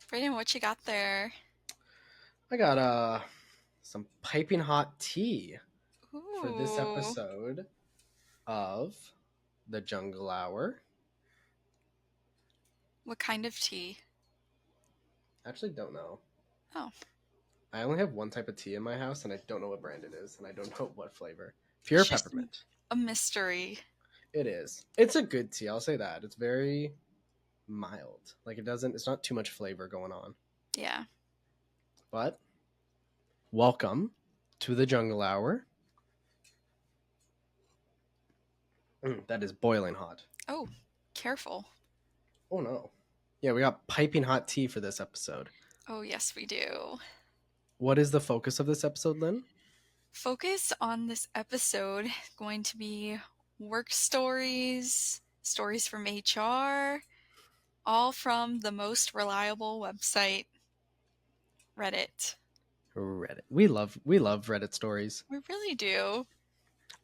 Braden, what you got there? I got some piping hot tea for this Ooh, episode of the Jungle Hour. what kind of tea? I actually don't know. Oh, I only have one type of tea in my house, and I don't know what brand it is, and I don't know what flavor. it's Pure just peppermint. a mystery. It is. It's a good tea. I'll say that. It's very mild. Like it doesn't. It's not too much flavor going on. Yeah. But welcome to the Jungle Hour. That is boiling hot. Oh, careful. Oh no. Yeah, we got piping hot tea for this episode. Oh, yes, we do. What is the focus of this episode, Lynn? Focus on this episode going to be work stories, stories from HR, all from the most reliable website, Reddit. Reddit. We love Reddit stories. We really do.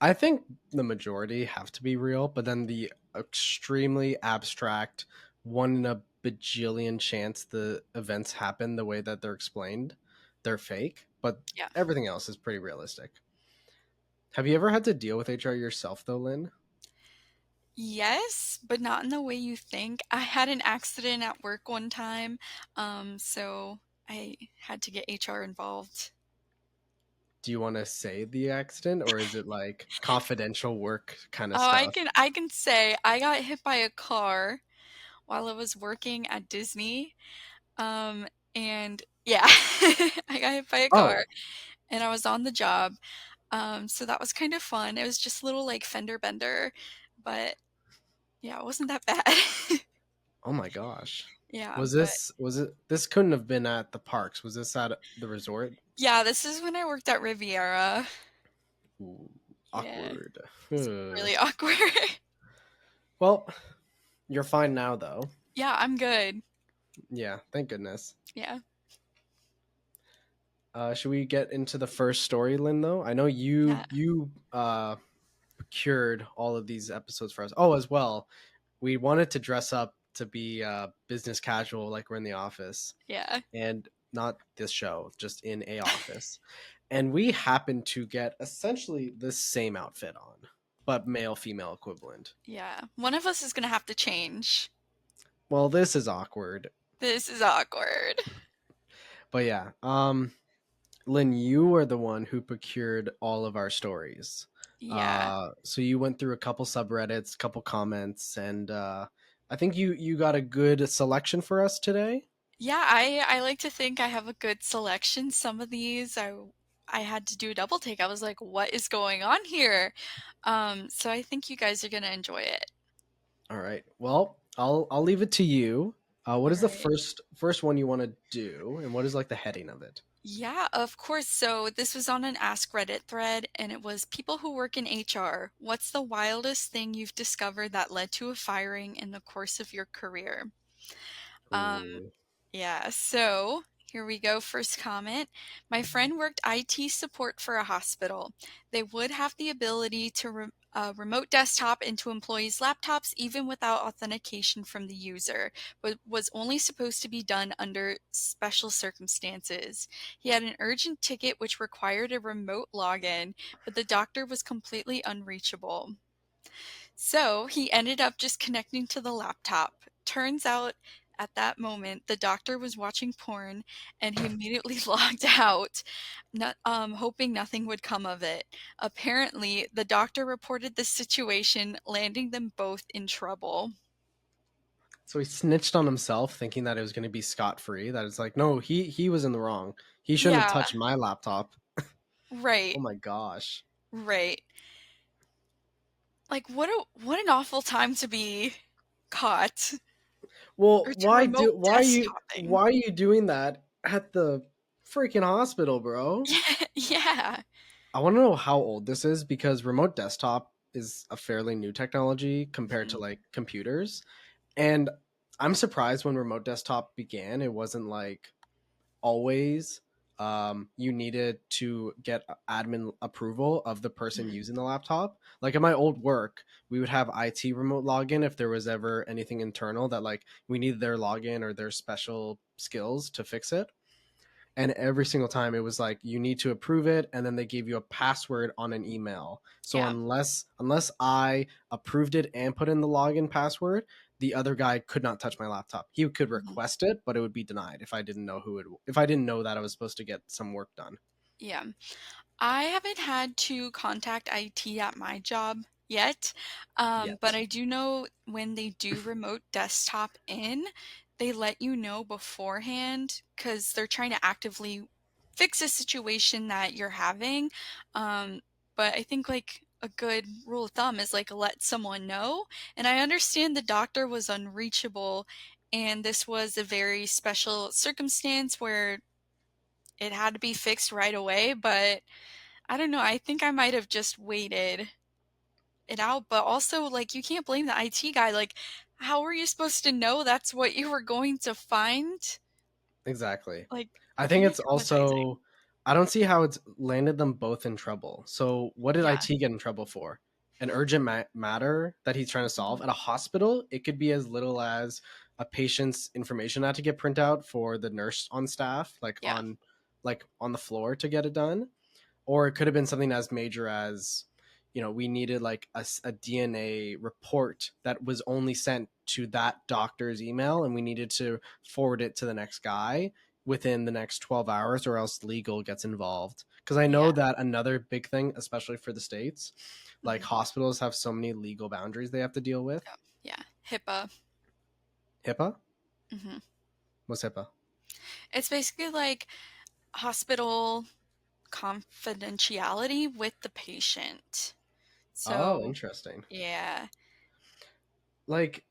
I think the majority have to be real, but then the extremely abstract one in a bajillion chance the events happen the way that they're explained, they're fake, but Yeah. everything else is pretty realistic. Have you ever had to deal with HR yourself though, Lynn? Yes, but not in the way you think. I had an accident at work one time, so I had to get HR involved. Do you want to say the accident or is it like confidential work kind of Oh, I stuff? can I can say I got hit by a car while I was working at Disney. And yeah, I got hit by a car Oh, and I was on the job. So that was kind of fun. It was just a little like fender bender, but yeah, it wasn't that bad. oh my gosh. Yeah, but Was this couldn't have been at the parks. Was this at the resort? yeah, this is when I worked at Riviera. Ooh, Yeah. awkward. It's really awkward. Well, you're fine now though. Yeah, I'm good. Yeah, thank goodness. Yeah. Should we get into the first story, Lynn, though? I know Yeah. you procured all of these episodes for us. Oh, as well. We wanted to dress up to be business casual like we're in the office. Yeah. And not this show, just in a office. And we happened to get essentially the same outfit on, but male female equivalent. Yeah. One of us is gonna have to change. Well, this is awkward. This is awkward. But yeah, Lynn, you were the one who procured all of our stories. Yeah. So you went through a couple subreddits, couple comments, and I think you got a good selection for us today. Yeah, I like to think I have a good selection. Some of these I had to do a double take. I was like, what is going on here? So I think you guys are gonna enjoy it. All right. Well, I'll leave it to you. All What is the right. first one you want to do, and what is like the heading of it? Yeah, of course. So this was on an Ask Reddit thread, and it was people who work in HR. What's the wildest thing you've discovered that led to a firing in the course of your career? Um, Ooh. Yeah, so here we go. First comment. My friend worked IT support for a hospital. They would have the ability to remote desktop into employees' laptops even without authentication from the user, but was only supposed to be done under special circumstances. He had an urgent ticket which required a remote login, but the doctor was completely unreachable. So he ended up just connecting to the laptop. Turns out at that moment, the doctor was watching porn and he immediately logged out, hoping nothing would come of it. Apparently, the doctor reported the situation, landing them both in trouble. So he snitched on himself, thinking that it was going to be scot free. That it's like, no, he was in the wrong. He shouldn't have Yeah, touched my laptop. Oh right, my gosh. right. Like what an awful time to be caught Well, or to remote why desktopping. are you doing that at the freaking hospital, bro? Yeah. I want to know how old this is because remote desktop is a fairly new technology compared to Mhm. like computers. And I'm surprised when remote desktop began, it wasn't like always. you needed to get admin approval of the person Mhm. using the laptop. Like at my old work, we would have IT remote login if there was ever anything internal that like we needed their login or their special skills to fix it. And every single time it was like you need to approve it, and then they gave you a password on an email. So Yeah. unless I approved it and put in the login password, the other guy could not touch my laptop. He could Mhm. request it, but it would be denied if I didn't know that I was supposed to get some work done. Yeah. I haven't had to contact IT at my job yet, but Yet. I do know when they do remote desktop in, they let you know beforehand because they're trying to actively fix a situation that you're having. Um, but I think like a good rule of thumb is like let someone know. And I understand the doctor was unreachable, and this was a very special circumstance where it had to be fixed right away, but I don't know, I think I might have just waited it out, but also, like, you can't blame the IT guy, like, how were you supposed to know that's what you were going to find? Exactly. Like, I think kinda it's traumatizing. also I don't see how it's landed them both in trouble. So what did Yeah. IT get in trouble for? An urgent matter that he's trying to solve Mhm. at a hospital. It could be as little as a patient's information had to get print out for the nurse on staff, Yeah. like on the floor to get it done, or it could have been something as major as we needed like a DNA report that was only sent to that doctor's email, and we needed to forward it to the next guy within the next 12 hours, or else legal gets involved. Because I Yeah. know that another big thing, especially for the states, like Mhm. hospitals have so many legal boundaries they have to deal with. Yeah. Yeah. HIPAA. HIPAA. Mhm. What's HIPAA? It's basically like hospital confidentiality with the patient. Oh, So, interesting. yeah. Like,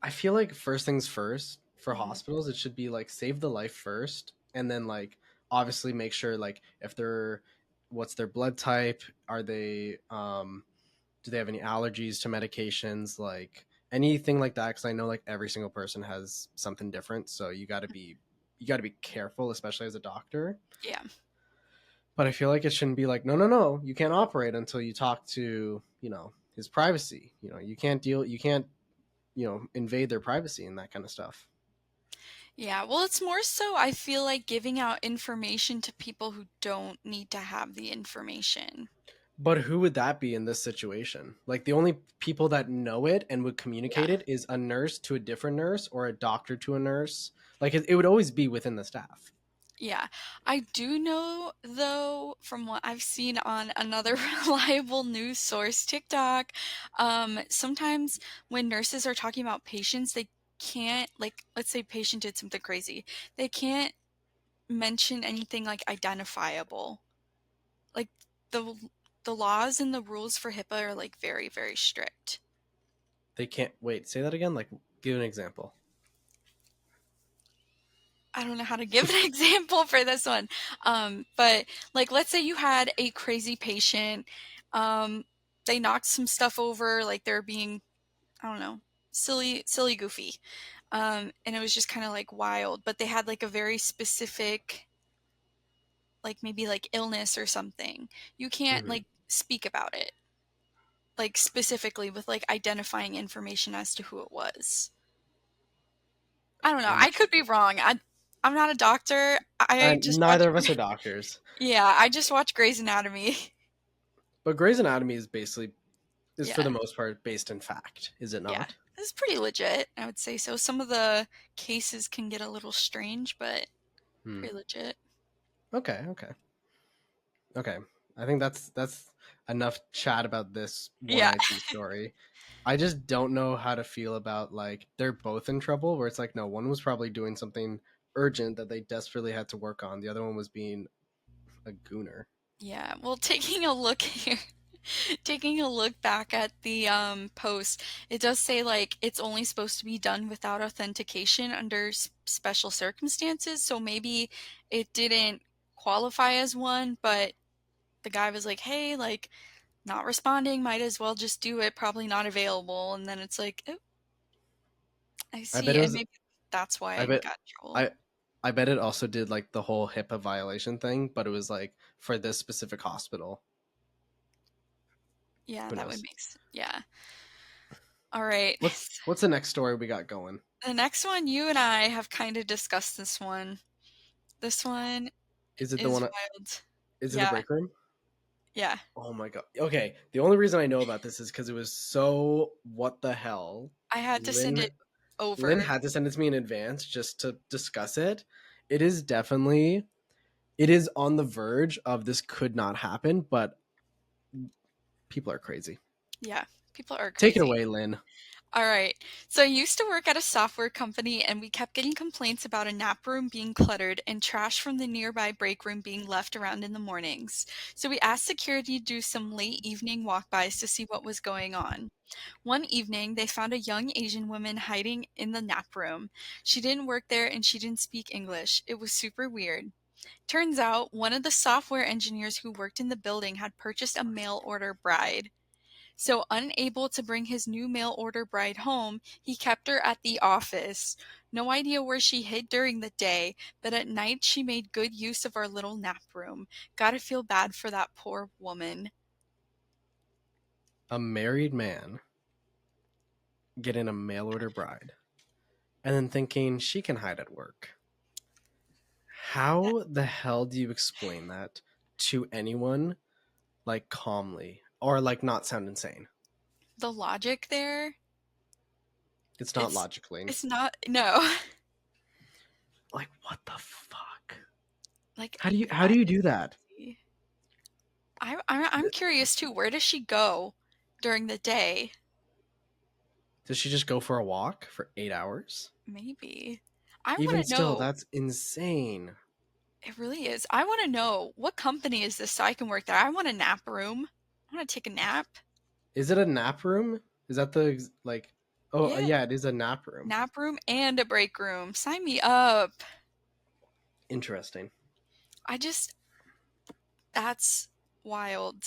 I feel like first things first for Mhm. hospitals, it should be like save the life first, and then like obviously make sure like if they're what's their blood type, are they do they have any allergies to medications, like anything like that, because I know like every single person has something different, so you got to be careful, especially as a doctor. Yeah. But I feel like it shouldn't be like, no, no, no, you can't operate until you talk to his privacy. You can't invade their privacy and that kind of stuff. Yeah, well, it's more so I feel like giving out information to people who don't need to have the information. But who would that be in this situation? Like the only people that know it and would Yeah. communicate it is a nurse to a different nurse or a doctor to a nurse. Like it would always be within the staff. Yeah. I do know, though, from what I've seen on another reliable news source, TikTok, sometimes when nurses are talking about patients, they can't, like, let's say patient did something crazy. They can't mention anything like identifiable. Like the the laws and the rules for HIPAA are like very, very strict. They can't wait. Say that again. Like give an example. I don't know how to give an example for this one. But like let's say you had a crazy patient, um, they knocked some stuff over, like they're being, I don't know, silly goofy. And it was just kind of like wild, but they had like a very specific, like maybe like illness or something. You can't Hmm. like speak about it, like specifically with like identifying information as to who it was. I don't know. I could be Interesting. wrong. I'm not a doctor. I And just watch. neither of us are doctors, Yeah, I just watch Grey's Anatomy. but Grey's Anatomy is for Yeah, the most part based in fact, is it yeah. not? It's pretty legit, I would say so. Some of the cases can get a little strange, but Hmm. pretty legit. Okay. Okay. Okay. I think that's enough chat about this one Yeah. IT story. I just don't know how to feel about like they're both in trouble where it's like no, one was probably doing something urgent that they desperately had to work on. The other one was being a gooner. Yeah. Well, taking a look here, taking a look back at the post, it does say like it's only supposed to be done without authentication under special circumstances. So maybe it didn't qualify as one, but the guy was like, "Hey, like not responding, might as well just do it, probably not available." And then it's like, "Oh, I I bet see." it And was maybe that's why I I bet got in trouble. I I bet it also did like the whole HIPAA violation thing, but it was like for this specific hospital. Yeah, Who that would knows? make sense. Yeah. All right. What's the next story we got going? The next one, you and I have kind of discussed this one. This one Is it the is one? wild. Is it the Yeah, break room? yeah. Oh my god. Okay, the only reason I know about this is because it was so what the hell. I had to send Lynn it over. Lynn had to send it to me in advance just to discuss it. It is definitely it is on the verge of this could not happen, but people are crazy. Yeah, people are Take it crazy. away, Lynn. All right. So I used to work at a software company and we kept getting complaints about a nap room being cluttered and trash from the nearby break room being left around in the mornings. So we asked security to do some late evening walkbys to see what was going on. One evening, they found a young Asian woman hiding in the nap room. She didn't work there and she didn't speak English. It was super weird. Turns out, one of the software engineers who worked in the building had purchased a mail order bride. So, unable to bring his new mail order bride home, he kept her at the office. No idea where she hid during the day, but at night she made good use of our little nap room. Gotta feel bad for that poor woman. A married man getting a mail order bride and then thinking she can hide at work. How the hell do you explain that to anyone like calmly or like not sound insane? The logic there, It's not it's logically. it's not no. Like what the fuck? Like, How yeah, do you it's do that? crazy. I'm curious too. Where does she go during the day? Does she just go for a walk for 8 hours? Maybe. I want Even to still, know. that's insane. It really is. I want to know what company is this so I can work there. I want a nap room. I want to take a nap. Is it a nap room? Is that the like? Oh Yeah, yeah, it is a nap room. nap room and a break room. Sign me up. Interesting. I just that's wild.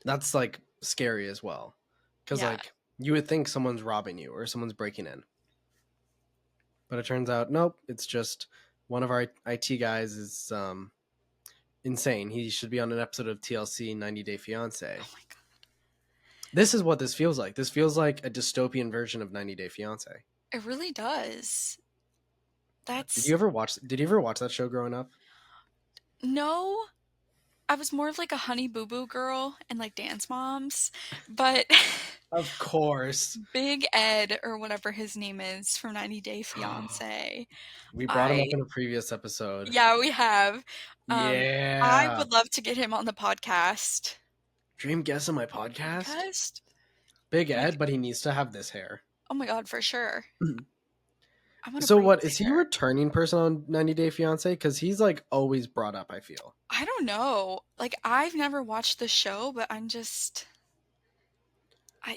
That's like scary as well, because Yeah. like you would think someone's robbing you or someone's breaking in, but it turns out nope. It's just one of our IT guys is insane. He should be on an episode of TLC 90 Day Oh Fiance. my god. This is what this feels like. This feels like a dystopian version of 90 Day Fiance. It really does. That's Did you ever watch that show growing up? no. I was more of like a Honey Boo Boo girl and like Dance Moms, but Of course. Big Ed or whatever his name is from 90 Day Fiance. We brought him I up in a previous episode. Yeah, we have. I Yeah. would love to get him on the podcast. Dream guest on my podcast? Podcast? Big Like, Ed, but he needs to have this hair. oh my god, for sure. I want to So braid what his is he a hair. returning person on 90 Day Fiance? Because he's like always brought up, I feel. I don't know. Like, I've never watched the show, but I'm just.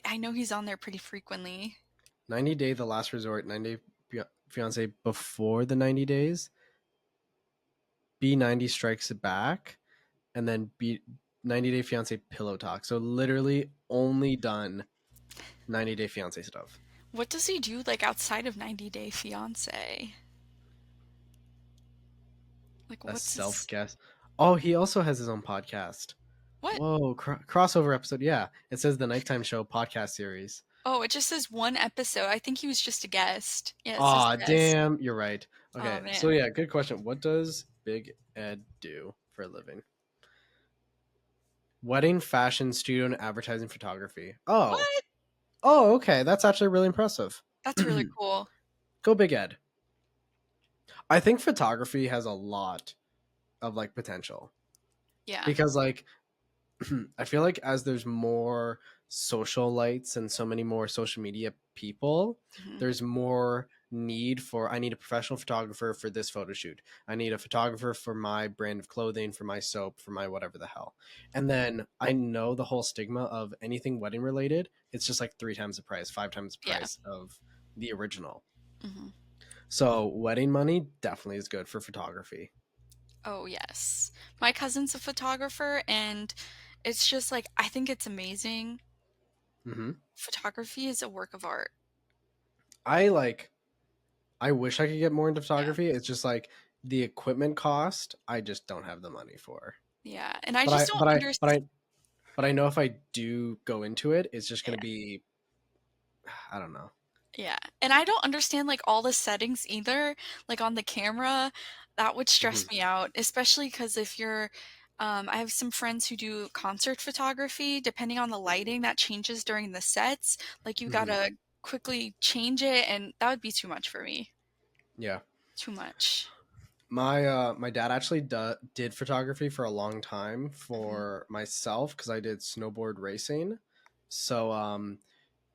I know he's on there pretty frequently. 90 Day The Last Resort, 90 Day Fiance before the 90 days. B90 Strikes It Back, and then B 90 Day Fiance Pillow Talk. So literally only done 90 Day Fiance stuff. What does he do, like, outside of 90 Day Fiance? Like, A what's self his. guess. Oh, he also has his own podcast. What? Whoa, crossover episode. Yeah, it says the Nighttime Show podcast series. Oh, it just says one episode. I think he was just a guest. Yeah, it says Aw, guest. damn, you're right. Oh, Okay, so man. yeah, good question. What does Big Ed do for a living? Wedding, fashion, studio, and advertising photography. Oh, What? oh, okay, that's actually really impressive. That's really cool. Go Big Ed. I think photography has a lot of like potential Yeah. because like I feel like as there's more social lights and so many more social media people, Mhm. there's more need for I need a professional photographer for this photo shoot. I need a photographer for my brand of clothing, for my soap, for my whatever the hell. And then I know the whole stigma of anything wedding related, it's just like 3 times the price, 5 times the Yeah. price of the original. Mhm. So wedding money definitely is good for photography. Oh, yes. My cousin's a photographer, and it's just like, I think it's amazing. Hmm. Photography is a work of art. I like I wish I could get more into Yeah. photography. It's just like the equipment cost, I just don't have the money for. Yeah, and I But just I don't but I but understand. I but I know if I do go into it, it's just Yeah. going to be I don't know. Yeah, and I don't understand, like, all the settings either, like, on the camera. That would stress Mhm. me out, especially because if you're I have some friends who do concert photography, depending on the lighting that changes during the sets, like, you Mhm. gotta quickly change it, and that would be too much for me. Yeah. Too much. My dad actually did photography for a long time Mhm. for myself cuz I did snowboard racing. So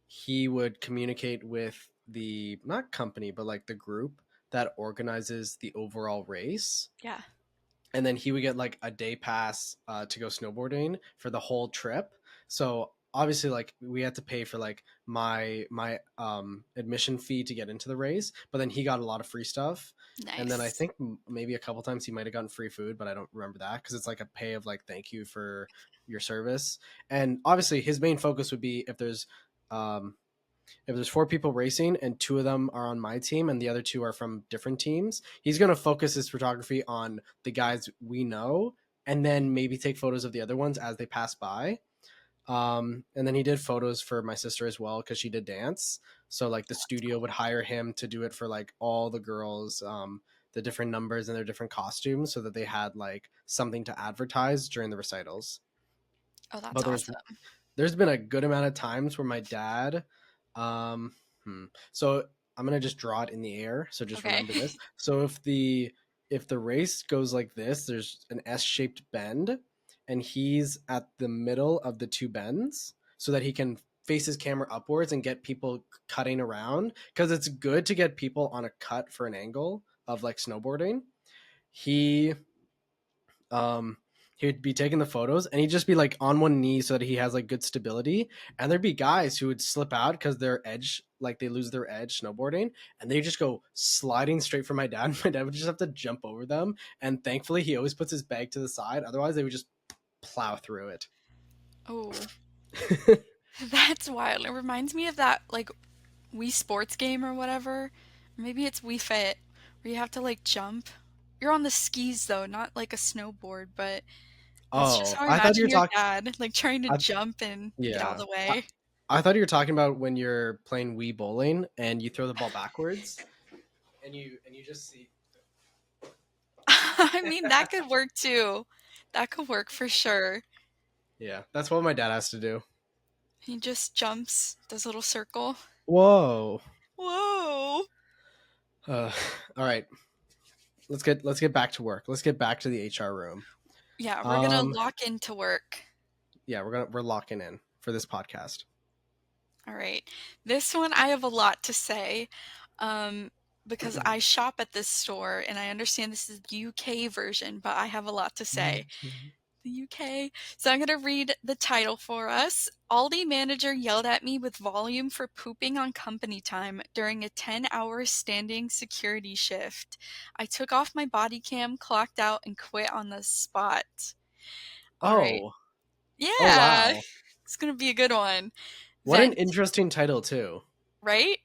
he would communicate with the not company but like the group that organizes the overall race, Yeah, and then he would get like a day pass to go snowboarding for the whole trip. So obviously like we had to pay for like my admission fee to get into the race, but then he got a lot of free stuff. And then I nice. think maybe a couple times he might have gotten free food, but I don't remember that because it's like a pay of like thank you for your service. And obviously his main focus would be um if there's four people racing and two of them are on my team and the other two are from different teams, he's going to focus his photography on the guys we know and then maybe take photos of the other ones as they pass by. And then he did photos for my sister as well because she did dance. So like the studio would hire him to do it for like all the girls, the different numbers and their different costumes, so that they had like something to advertise during the recitals. Oh, that's But awesome. there's been a good amount of times where my dad um so I'm gonna just draw it in the air, so just Okay. remember this. So if the race goes like this, there's an S-shaped bend and he's at the middle of the two bends so that he can face his camera upwards and get people cutting around, because it's good to get people on a cut for an angle of like snowboarding. He um he'd be taking the photos and he'd just be like on one knee so that he has like good stability, and there'd be guys who would slip out because their edge, like they lose their edge snowboarding, and they just go sliding straight for my dad. My dad would just have to jump over them, and thankfully he always puts his bag to the side, otherwise they would just plow through it. Oh, that's wild. It reminds me of that, like, Wii Sports game or whatever. Maybe it's Wii Fit, where you have to like jump. You're on the skis though, not like a snowboard, but that's just Oh, how I I thought you imagine were your talking. dad, like trying to jump and get out of Yeah. the I, way. I thought you were talking about when you're playing Wii bowling and you throw the ball backwards and you just see. I mean, that could work too. That could work for sure. Yeah, that's what my dad has to do. He just jumps, does a little circle. Whoa. Whoa. Uh, all right, let's get back to work. Let's get back to the HR room. Yeah, we're gonna Um, lock into work. yeah, we're locking in for this podcast. All right. This one I have a lot to say. Um, because I shop at this store and I understand this is the UK version, but I have a lot to say. The UK. So I'm going to read the title for us. Aldi manager yelled at me with volume for pooping on company time during a 10-hour standing security shift. I took off my body cam, clocked out, and quit on the spot. All right. Oh, oh Yeah. wow! It's going to be a good one. What an Vent, interesting title too. right?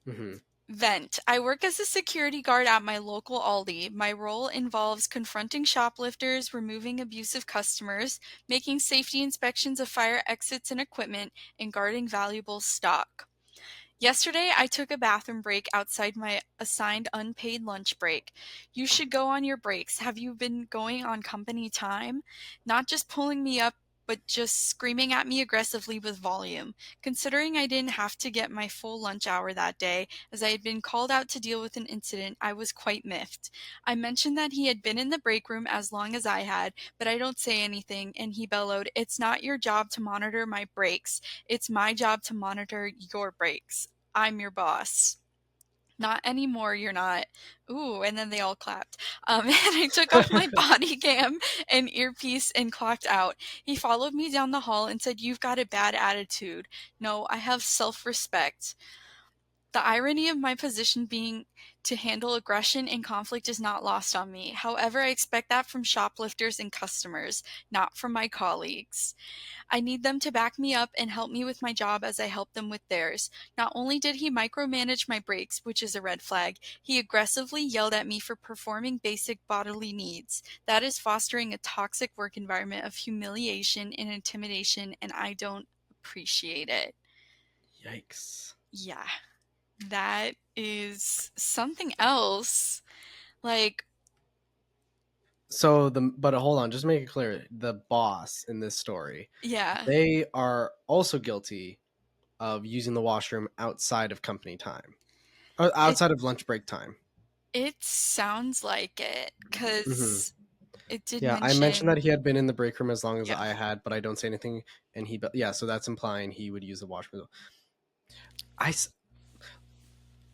Hmm. Vent. I work as a security guard at my local Aldi. My role involves confronting shoplifters, removing abusive customers, making safety inspections of fire exits and equipment, and guarding valuable stock. Yesterday, I took a bathroom break outside my assigned unpaid lunch break. You should go on your breaks. Have you been going on company time? Not just pulling me up, but just screaming at me aggressively with volume. Considering I didn't have to get my full lunch hour that day, as I had been called out to deal with an incident, I was quite miffed. I mentioned that he had been in the break room as long as I had, but I don't say anything, and he bellowed, "It's not your job to monitor my breaks. It's my job to monitor your breaks. I'm your boss." Not anymore, you're not. Ooh, and then they all clapped. And I took off my body cam and earpiece and clocked out. He followed me down the hall and said, "You've got a bad attitude." No, I have self respect. The irony of my position being to handle aggression and conflict is not lost on me. However, I expect that from shoplifters and customers, not from my colleagues. I need them to back me up and help me with my job as I help them with theirs. Not only did he micromanage my breaks, which is a red flag, he aggressively yelled at me for performing basic bodily needs. That is fostering a toxic work environment of humiliation and intimidation, and I don't appreciate it. Yikes. Yeah, that is something else. Like, But hold on, just make it clear. The boss in this story, yeah, they are also guilty of using the washroom outside of company time, or it outside of lunch break time. it sounds like it Hmm. because it did Yeah, I mentioned that mention, he had been in the break room as long as yeah. I had, but I don't say anything. And yeah, so that's implying he would use the washroom. I,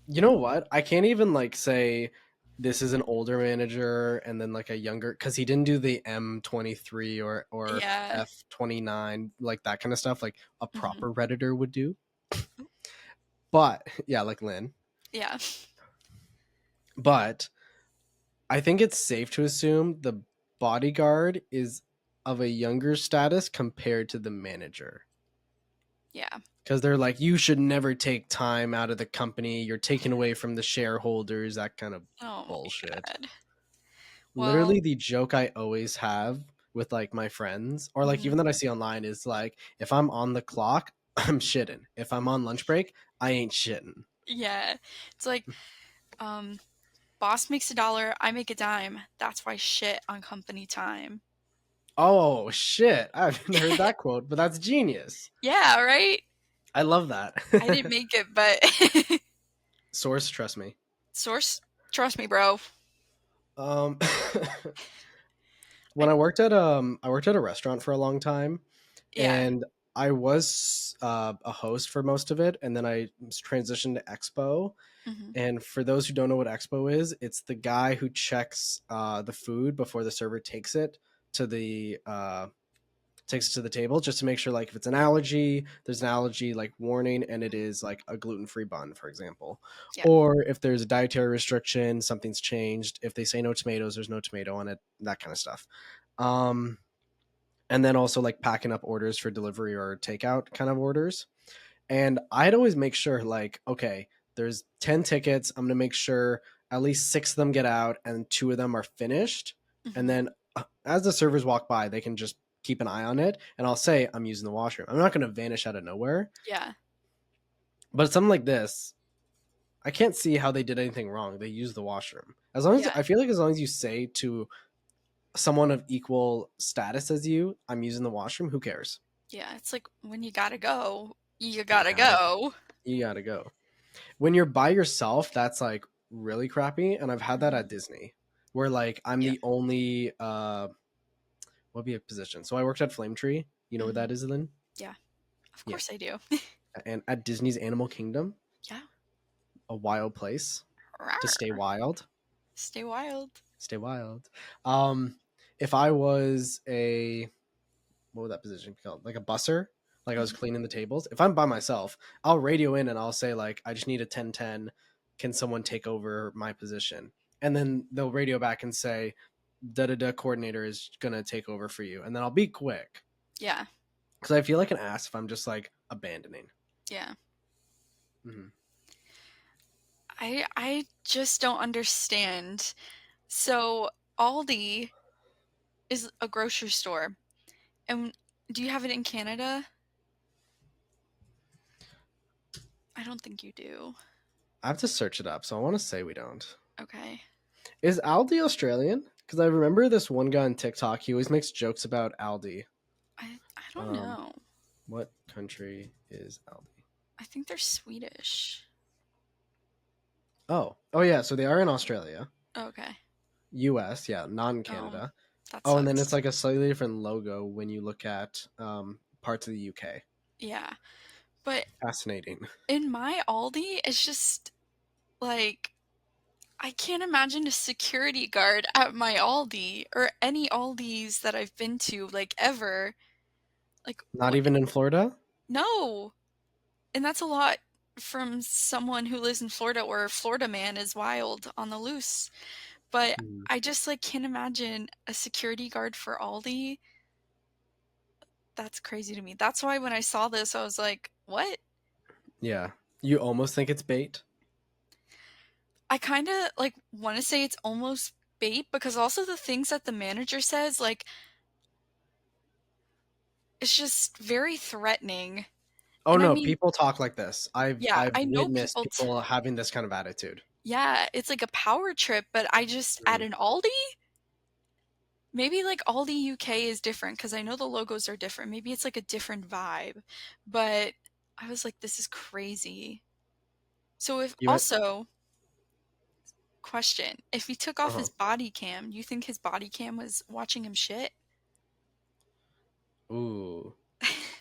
you know what? I can't even like say this is an older manager and then like a younger because he didn't do the M23 or Yeah. F29 like that kind of stuff like a Mhm. proper redditor would do. But yeah, like Lynn. Yeah. But I think it's safe to assume the bodyguard is of a younger status compared to the manager. Yeah. Because they're like, you should never take time out of the company. You're taking away from the shareholders, that kind of Oh my bullshit. god. Well, Literally, the joke I always have with like my friends, or like mhm. even that I see online, is like, if I'm on the clock, I'm shitting. If I'm on lunch break, I ain't shitting. Yeah. It's like, um, boss makes a dollar, I make a dime. That's why shit on company time. Oh, shit. I haven't heard that quote, but that's genius. Yeah, right? I love I didn't that. make it, but Source, trust me. source, trust me, bro. Um, I when I worked at a restaurant for a long time, yeah. and I was a host for most of it, and then I transitioned to Expo. Mhm. And for those who don't know what Expo is, it's the guy who checks the food before the server to the takes it to the table, just to make sure like if it's an allergy, there's an allergy like warning, and it is like a gluten-free bun, for example, Yeah. or if there's a dietary restriction, something's changed. If they say no tomatoes, there's no tomato on it, that kind of stuff. Um, and then also like packing up orders for delivery or takeout kind of orders. And I'd always make sure, like, okay, there's 10 tickets. I'm going to make sure at least six of them get out and two of them are finished. And Mhm. then as the servers walk by, they can just keep an eye on it. And I'll say, I'm using the washroom. I'm not going to vanish out of nowhere. Yeah. But something like this, I can't see how they did anything wrong. They use the washroom. As long as Yeah. I feel like as long as you say to someone of equal status as you, I'm using the washroom, who cares? Yeah. It's like when you gotta go, you You gotta gotta, go. you gotta go. When you're by yourself, that's like really crappy. And I've had that Mhm. at Disney, where like I'm Yeah. the only what would be a position. So I worked at Flame Tree. You know what Mhm. that is, Lynn? Yeah. Of Yeah. course I do. And at Disney's Animal Kingdom, Yeah. a wild place to stay Rawr. wild. Stay wild. Stay wild. Um, if I was a what would that position be called? Like a busser? Like I was Mhm. cleaning the tables. If I'm by myself, I'll radio in and I'll say like I just need a 10-10. Can someone take over my position? And then they'll radio back and say da da da coordinator is gonna take over for you. And then I'll be quick. Yeah. Because I feel like an ass if I'm just like abandoning. Yeah. Mm-hmm. I just don't understand. So Aldi is a grocery store. And do you have it in Canada? I don't think you do. I have to search it up, so I want to say we don't. Okay. Is Aldi Australian? Because I remember this one guy on TikTok. He always makes jokes about Aldi. I don't Um, know. what country is Aldi? I think they're Swedish. Oh yeah. So they are in Australia, Okay. U.S. Yeah, not in Oh, Canada. that Oh, and then it's sucks. like a slightly different logo when you look at parts of the UK. Yeah. But Fascinating. in my Aldi, it's just like I can't imagine a security guard at my Aldi or any Aldis that I've been to, like ever. Like, Not what? even in Florida. No. And that's a lot. from someone who lives in Florida where Florida man is wild on the loose. But Mhm. I just like can't imagine a security guard for Aldi. That's crazy to me. That's why when I saw this, I was like, what? Yeah. You almost think it's bait? I kind of like want to say it's almost bait because also the things that the manager says, like, it's just very threatening. Oh And I no, mean, people talk like this. yeah, I've I know witnessed people people having this kind of attitude. yeah, it's like a power trip, but I just at Mhm. an Aldi? Maybe like Aldi UK is different because I know the logos are different. Maybe it's like a different vibe. But I was like, this is crazy. So if You went, also, question, if he took off uh-huh. his body cam, you think his body cam was watching him shit? Ooh.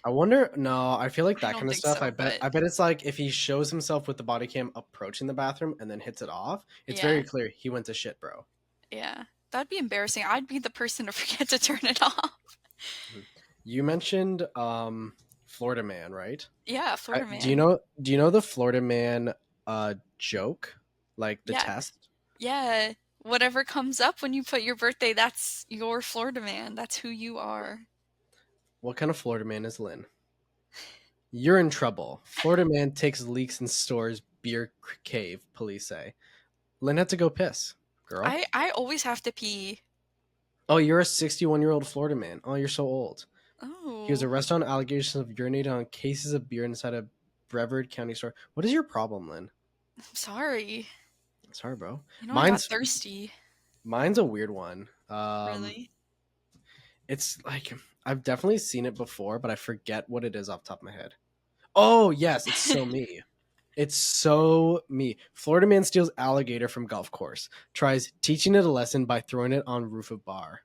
I wonder. No, I feel like I that don't kind of think stuff. so, but I bet it's like if he shows himself with the body cam approaching the bathroom and then hits it off. It's yeah, very clear he went to shit, bro. yeah. That'd be embarrassing. I'd be the person to forget to turn it off. Mhm. You mentioned Florida Man, right? Yeah, Florida man. Do you know the Florida Man joke? Like the Yeah, test? yeah. Whatever comes up when you put your birthday, that's your Florida man. That's who you are. What kind of Florida Man is Lynn? You're in trouble. Florida Man takes leaks in store's cave, police say. Lynn had to go piss. Girl. I always have to pee. Oh, you're a 61-year-old Florida man. Oh, you're so old. He was Oh, arrested on allegations of urinating on cases of beer inside a Brevard County store. What is your problem, Lynn? I'm sorry. Sorry, bro. You know I got Mine's thirsty. mine's a weird one. Really? It's like I've definitely seen it before, but I forget what it is off the top of my head. Oh yes, it's so me. It's so me. Florida man steals alligator from golf course. Tries teaching it a lesson by throwing it on roof of bar.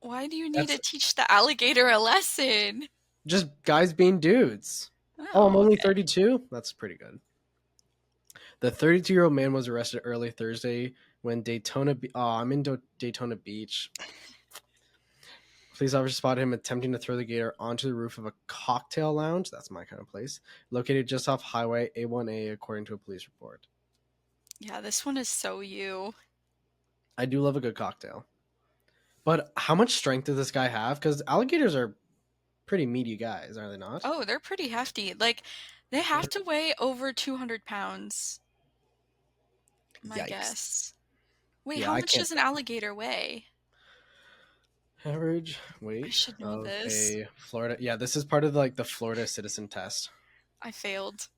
Why do you need That's to teach the alligator a lesson? just guys being dudes. Oh, I'm Oh, only okay. 32? That's pretty good. The 32-year-old man was arrested early Thursday when I'm in Daytona Beach. Police officers spotted him attempting to throw the gator onto the roof of a cocktail lounge. That's my kind of place. Located just off Highway A1A, according to a police report. Yeah, this one is so you. I do love a good cocktail. But how much strength does this guy have? Because alligators are pretty meaty guys, are they not? Oh, they're pretty hefty. Like, they have to weigh over 200 pounds, my Yikes. guess. Wait, Yeah, how I much can't. does an alligator weigh? Average I weight should know of this. a Florida. Yeah, this is part of like the Florida citizen test. I failed.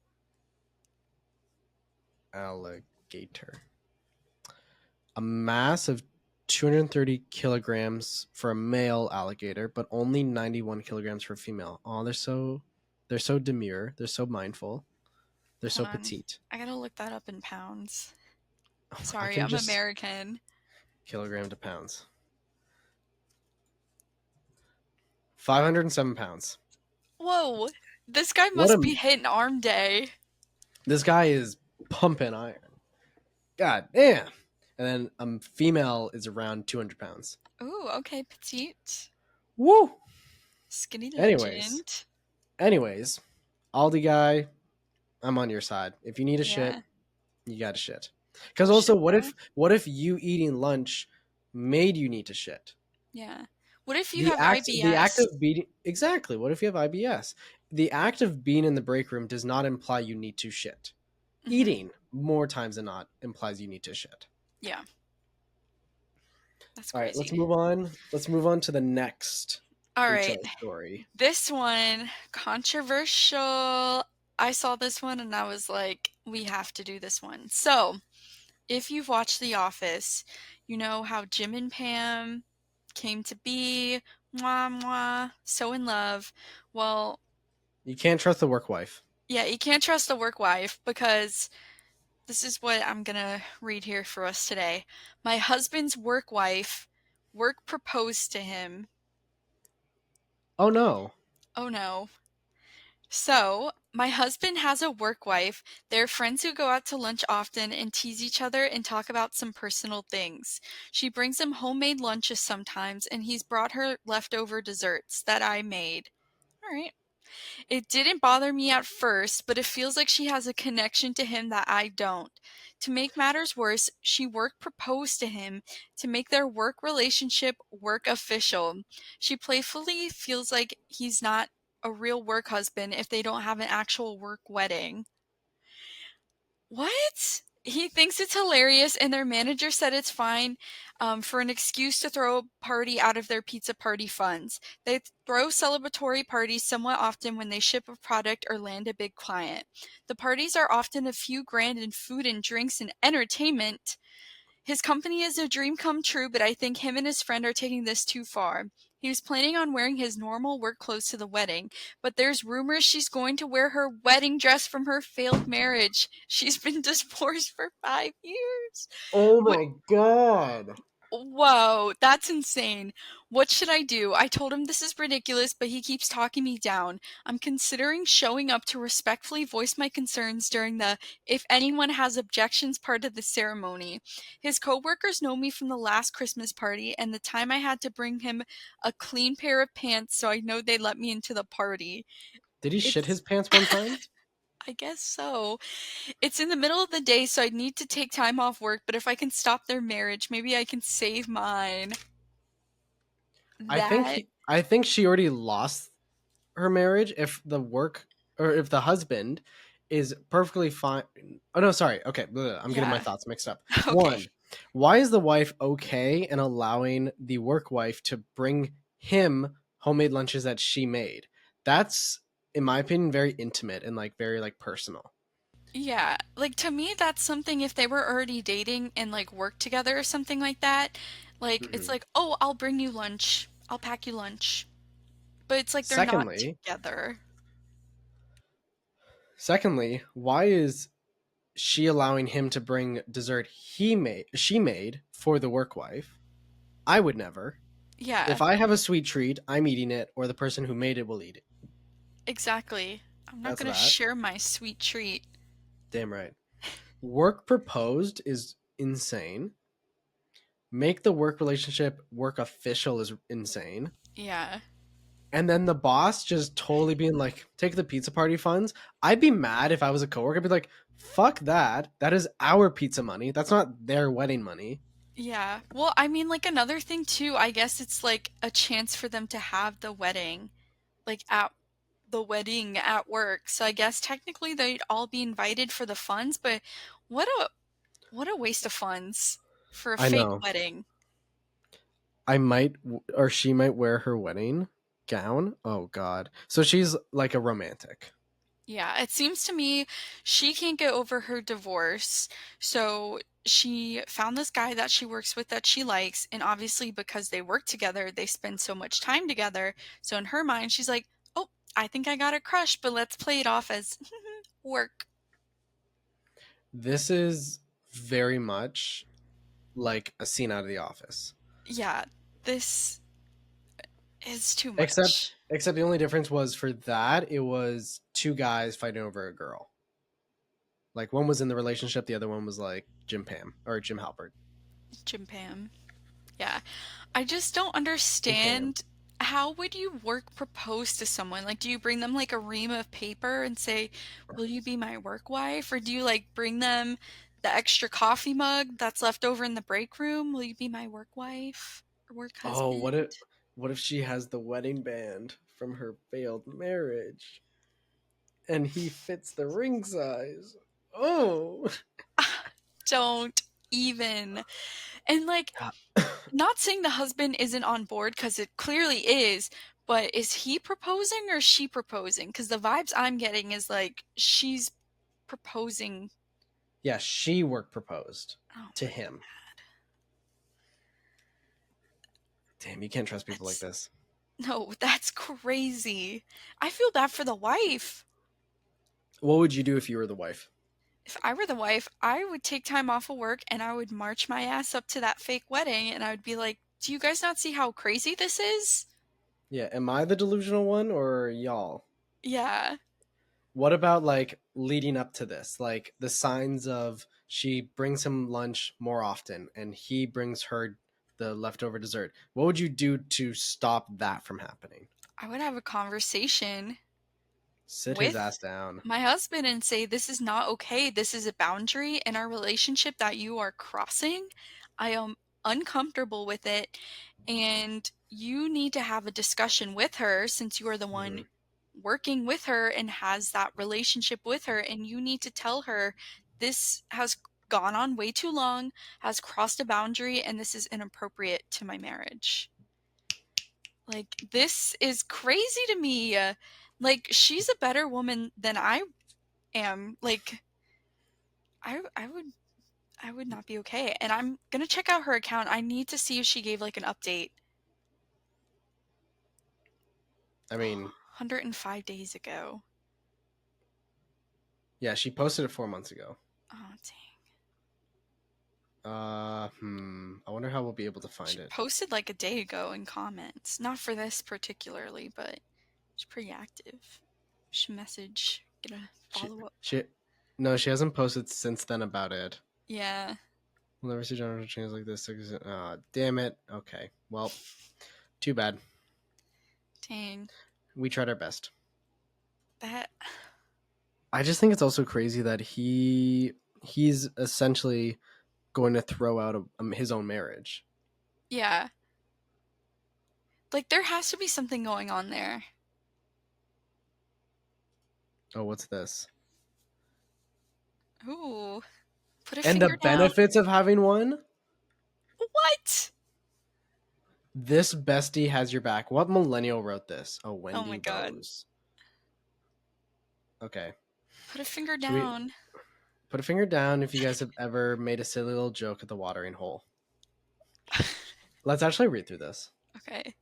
Alligator. A mass of 230 kilograms for a male alligator, but only 91 kilograms for a female. Oh, they're so demure. They're so mindful. They're Hold so on. petite. I gotta look that up in pounds. I Sorry, can I'm just American. kilogram to pounds. 507 pounds. Whoa, this guy What must a be hitting arm day. This guy is pumping iron. God damn. And then female is around 200 pounds. Ooh, okay, petite. Woo. Skinny Anyways, legend. anyways, Aldi guy, I'm on your side. If you need a shit, Yeah, you got to shit. Because I'll also, shit though. what if you eating lunch made you need to shit? Yeah. What if you have The act IBS? of being exactly. What if you have IBS? The act of being in the break room does not imply you need to shit. Mm-hmm. Eating more times than not implies you need to shit. Yeah, that's All right, let's crazy. move on. Let's move on to the next All right, HR story. this one, controversial. I saw this one and I was like, we have to do this one. So, if you've watched The Office, you know how Jim and Pam came to be, mwah, mwah, so in love. Well, You can't trust the work wife. yeah, you can't trust the work wife because this is what I'm gonna read here for us today. My husband's work wife, work proposed to him. Oh no. Oh no. So, my husband has a work wife. They're friends who go out to lunch often and tease each other and talk about some personal things. She brings him homemade lunches sometimes, and he's brought her leftover desserts that I made. All right. It didn't bother me at first, but it feels like she has a connection to him that I don't. To make matters worse, she work proposed to him to make their work relationship work official. She playfully feels like he's not a real work husband if they don't have an actual work wedding. What? He thinks it's hilarious, and their manager said it's fine for an excuse to throw a party out of their pizza party funds. They throw celebratory parties somewhat often when they ship a product or land a big client. The parties are often a few grand in food and drinks and entertainment. His company is a dream come true, but I think him and his friend are taking this too far. He was planning on wearing his normal work clothes to the wedding, but there's rumors she's going to wear her wedding dress from her failed marriage. She's been divorced for 5 years. Oh What? my god. Whoa, that's insane. What should I do? I told him this is ridiculous, but he keeps talking me down. I'm considering showing up to respectfully voice my concerns during the if anyone has objections part of the ceremony. His coworkers know me from the last Christmas party and the time I had to bring him a clean pair of pants so I know they let me into the party. Did he shit It's his pants one time? I guess so. It's in the middle of the day, so I need to take time off work, but if I can stop their marriage, maybe I can save mine. That I think she already lost her marriage if the work or if the husband is perfectly fine. Oh no, sorry. Okay, I'm getting my Yeah. thoughts mixed up. Okay. One, why is the wife okay and allowing the work wife to bring him homemade lunches that she made? That's, in my opinion, very intimate and like very like personal. Yeah. Like to me that's something if they were already dating and like worked together or something like that, like it's Mhm. like, "Oh, I'll bring you lunch. I'll pack you lunch." But it's like they're not Secondly, together. secondly, why is she allowing him to bring dessert she made for the work wife? I would never. Yeah, If I have a sweet treat, I'm eating it, or the person who made it will eat it. exactly. I'm not That's gonna that. share my sweet treat. Damn right. Work proposed is insane. Make the work relationship work official is insane. Yeah. And then the boss just totally being like, take the pizza party funds. I'd be mad if I was a coworker. I'd be like, fuck that. That is our pizza money. That's not their wedding money. Yeah. Well, I mean, like another thing too, I guess it's like a chance for them to have the wedding, like at the wedding at work. So I guess technically they'd all be invited for the funds, but what a what a waste of funds for a I fake know. wedding. I might, or she might wear her wedding gown. Oh, God. So she's like a romantic. Yeah, it seems to me she can't get over her divorce. So she found this guy that she works with that she likes, and obviously because they work together, they spend so much time together. So in her mind, she's like, "Oh, I think I got a crush, but let's play it off as work." This is very much like a scene out of The Office. Yeah, this is too Except much. except the only difference was for that it was two guys fighting over a girl. Like one was in the relationship, the other one was like Jim Pam or Jim Halpert. Jim Pam. Yeah. I just don't Jim Pam. understand how would you work propose to someone? Like, do you bring them like a ream of paper and say, "Will you be my work wife?" Or do you like bring them the extra coffee mug that's left over in the break room? "Will you be my work wife or work Oh, husband?" what if she has the wedding band from her failed marriage and he fits the ring size? Oh. Don't even. And like, not saying the husband isn't on board because it clearly is, but is he proposing or she proposing? Because the vibes I'm getting is like she's proposing. Yeah, she work proposed Oh to my him. Damn, you can't trust people like That's this. no, that's crazy. I feel bad for the wife. What would you do if you were the wife? If I were the wife, I would take time off of work and I would march my ass up to that fake wedding and I would be like, "Do you guys not see how crazy this is?" Yeah, am I the delusional one or y'all? Yeah. What about like leading up to this? Like the signs of she brings him lunch more often and he brings her the leftover dessert. What would you do to stop that from happening? I would have a conversation. Sit his with ass down. my husband and say, "This is not okay. This is a boundary in our relationship that you are crossing. I am uncomfortable with it, and you need to have a discussion with her since you are the one Hmm. working with her and has that relationship with her, and you need to tell her this has gone on way too long, has crossed a boundary, and this is inappropriate to my marriage." Like, this is crazy to me. Like, she's a better woman than I am. Like, I would not be okay. And I'm gonna check out her account. I need to see if she gave like an update. I mean, 105 days ago. yeah, she posted it 4 months ago. Oh dang. I wonder how we'll be able to find She it. posted like a day ago in comments. Not for this particularly, but she's pretty active. She message, get a She, follow up. she, no, she hasn't posted since then about it. Yeah. We'll never see general changes like this. Damn it. Okay. Well, too bad. Dang. We tried our best. That I just think it's also crazy that he's essentially going to throw out his own marriage. yeah. Like there has to be something going on there. Oh, what's this? Ooh. Put a And the finger down. benefits of having one? What? This bestie has your back. What millennial wrote this? Oh, Oh my Wendy god. Bose. Okay. Put a finger Should we down. put a finger down if you guys have ever made a silly little joke at the watering hole? Let's actually read through this. Okay.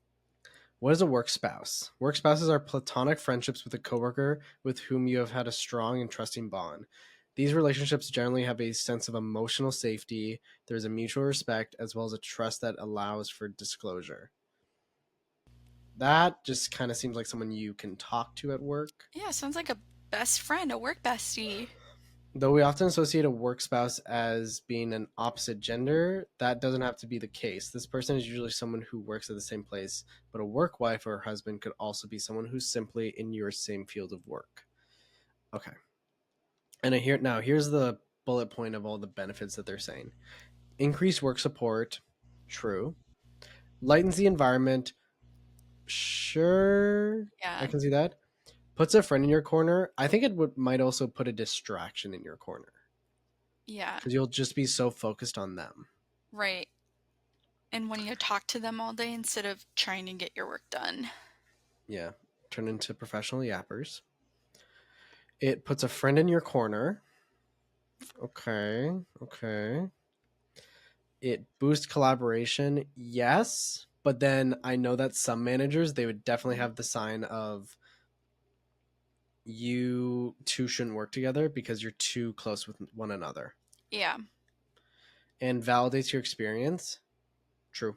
What is a work spouse? Work spouses are platonic friendships with a coworker with whom you have had a strong and trusting bond. These relationships generally have a sense of emotional safety. There is a mutual respect as well as a trust that allows for disclosure. That just kind of seems like someone you can talk to at work. Yeah, sounds like a best friend, a work bestie. Though we often associate a work spouse as being an opposite gender, that doesn't have to be the case. This person is usually someone who works at the same place, but a work wife or husband could also be someone who's simply in your same field of work. Okay. And here's the bullet point of all the benefits that they're saying. Increased work support, true. Lightens the environment, sure. I Yeah. can see that. Puts a friend in your corner. I think might also put a distraction in your corner Yeah. because you'll just be so focused on them. Right. And wanting to talk to them all day instead of trying to get your work done. Yeah, turn into professional yappers. It puts a friend in your corner. Okay, okay. It boosts collaboration. Yes, but then I know that some managers they would definitely Mhm. have the sign of you two shouldn't work together because you're too close with one another. Yeah. And validates your experience. True.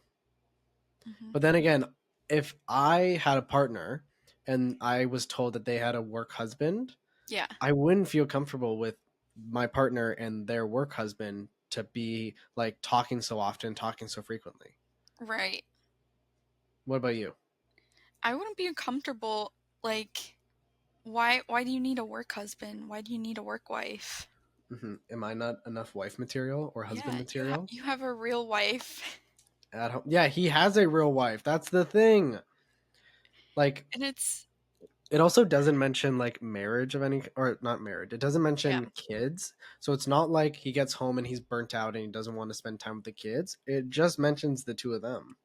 Hmm. But then again, if I had a partner and I was told that they had a work husband, Yeah. I wouldn't feel comfortable with my partner and their work husband to be like talking so often, talking so frequently. Right. What about you? I wouldn't be comfortable like why do you need a work husband? Why do you need a work wife? Am I not enough wife material or husband Yeah, material you have a real wife. at home? Yeah, he has a real wife. That's the thing. Like, And it's it also doesn't mention like marriage of any or not marriage. It doesn't yeah. mention kids. So it's not like he gets home and he's burnt out and he doesn't want to spend time with the kids. It just mentions the two of them.